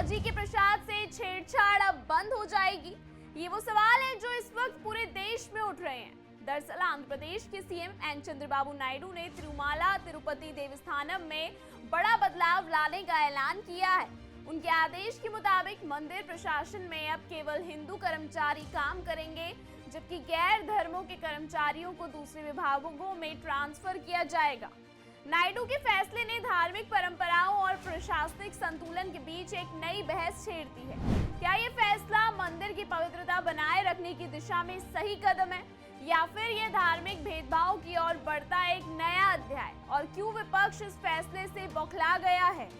बालाजी के प्रसाद से छेड़छाड़ अब बंद हो जाएगी? ये वो सवाल है जो इस वक्त पूरे देश में उठ रहे हैं। दरअसल आंध्र प्रदेश के सीएम एन चंद्रबाबू नायडू ने तिरुमाला तिरुपति देवस्थानम में बड़ा बदलाव लाने का ऐलान किया है। उनके आदेश के मुताबिक मंदिर प्रशासन में अब केवल हिंदू कर्मचारी काम करेंगे, जबकि गैर धर्मों के कर्मचारियों को दूसरे विभागों में ट्रांसफर किया जाएगा। नायडू के फैसले ने धार्मिक परंपराओं और प्रशासनिक संतुलन के बीच एक नई बहस छेड़ दी है। क्या ये फैसला मंदिर की पवित्रता बनाए रखने की दिशा में सही कदम है, या फिर ये धार्मिक भेदभाव की ओर बढ़ता एक नया अध्याय? और क्यों विपक्ष इस फैसले से बौखला गया है?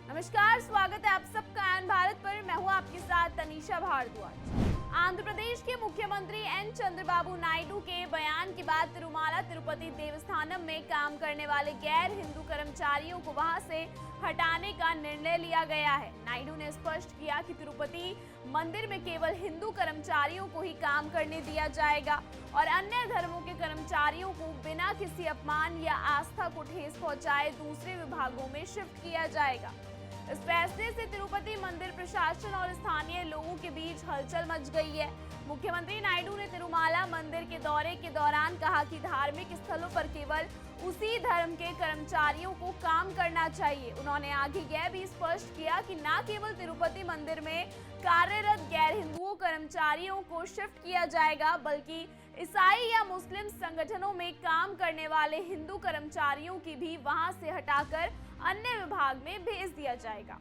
नमस्कार, स्वागत है आप सबका आयन भारत पर। मैं हूँ आपके साथ तनीषा भारद्वाज। आंध्र प्रदेश के मुख्यमंत्री एन चंद्रबाबू नायडू के बयान के बाद तिरुमाला तिरुपति देवस्थानम में काम करने वाले गैर हिंदू कर्मचारियों को वहां से हटाने का निर्णय लिया गया है। नायडू ने स्पष्ट किया कि तिरुपति मंदिर में केवल हिंदू कर्मचारियों को ही काम करने दिया जाएगा और अन्य धर्मों के कर्मचारियों को बिना किसी अपमान या आस्था को ठेस पहुंचाए दूसरे विभागों में शिफ्ट किया जाएगा। इस फैसले से तिरुपति मंदिर प्रशासन और स्थानीय लोगों के बीच हलचल मच गई है। मुख्यमंत्री नायडू ने तिरुमाला मंदिर के दौरे के दौरान कहा कि धार्मिक स्थलों पर केवल उसी धर्म के कर्मचारियों को काम करना चाहिए। उन्होंने आगे यह भी स्पष्ट किया कि न केवल तिरुपति मंदिर में कार्यरत गैर हिंदुओं कर्मचारियों को शिफ्ट किया जाएगा, बल्कि ईसाई या मुस्लिम संगठनों में काम करने वाले हिंदू कर्मचारियों की भी वहां से हटाकर अन्य विभाग में भेज दिया जाएगा।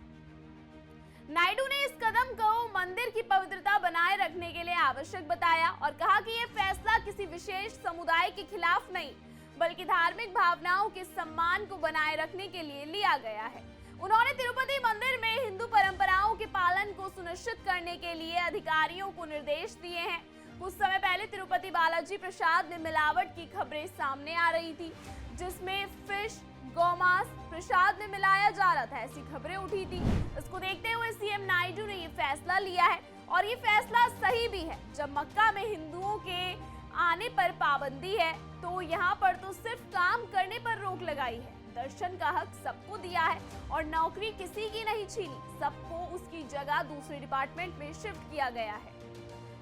नायडू ने इस कदम को मंदिर की पवित्रता बनाए रखने के लिए आवश्यक बताया और कहा कि यह फैसला किसी विशेष समुदाय के खिलाफ नहीं, बल्कि धार्मिक भावनाओं के सम्मान को बनाए रखने के लिए लिया गया है। उन्होंने तिरुपति मंदिर में हिंदू परंपराओं के पालन को सुनिश्चित करने के लिए अधिकारियों को निर्देश दिए हैं। कुछ समय पहले तिरुपति बालाजी प्रसाद में मिलावट की खबरें सामने आ रही थी, जिसमें फिश गौमांस प्रसाद में मिलाया जा रहा था, ऐसी खबरें उठी थी। इसको देखते हुए सीएम नायडू ने ये फैसला लिया है और ये फैसला सही भी है। जब मक्का में हिंदुओं के आने पर पाबंदी है, तो यहाँ पर तो सिर्फ काम करने पर रोक लगाई है। दर्शन का हक सबको दिया है और नौकरी किसी की नहीं छीनी, सबको उसकी जगह दूसरे डिपार्टमेंट में शिफ्ट किया गया है।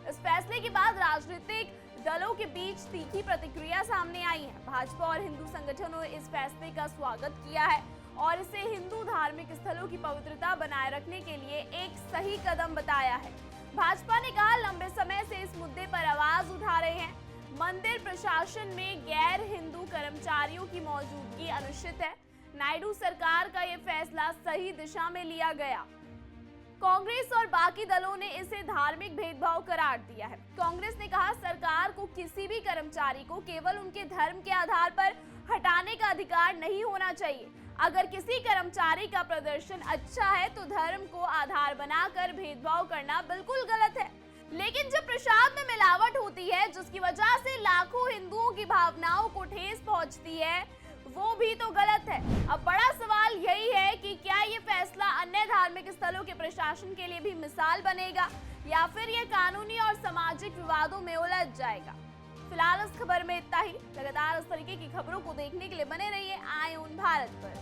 इस फैसले के बाद राजनीतिक दलों के बीच तीखी प्रतिक्रिया सामने आई है। भाजपा और हिंदू संगठनों ने इस फैसले का स्वागत किया है और इसे हिंदू धार्मिक स्थलों की पवित्रता बनाए रखने के लिए एक सही कदम बताया है। भाजपा ने कहा, लंबे समय से इस मुद्दे पर आवाज उठा रहे हैं। मंदिर प्रशासन में गैर हिंदू कर्मचारियों की मौजूदगी अनुचित है। नायडू सरकार का यह फैसला सही दिशा में लिया गया। कांग्रेस और बाकी दलों ने इसे धार्मिक भेदभाव करार दिया है। कांग्रेस ने कहा, सरकार को किसी भी कर्मचारी को केवल उनके धर्म के आधार पर हटाने का अधिकार नहीं होना चाहिए। अगर किसी कर्मचारी का प्रदर्शन अच्छा है तो धर्म को आधार बनाकर भेदभाव करना बिल्कुल गलत है। लेकिन जब प्रसाद में मिलावट होती है, जिसकी वजह से लाखों हिंदुओं की भावनाओं को ठेस पहुंचती है, वो भी तो गलत है। अब बड़ा सवाल यही है कि क्या ये फैसला अन्य धार्मिक स्थलों के प्रशासन के लिए भी मिसाल बनेगा, या फिर ये कानूनी और सामाजिक विवादों में उलझ जाएगा। फिलहाल इस खबर में इतना ही। लगातार इस तरीके की खबरों को देखने के लिए बने रहिए आयन भारत पर।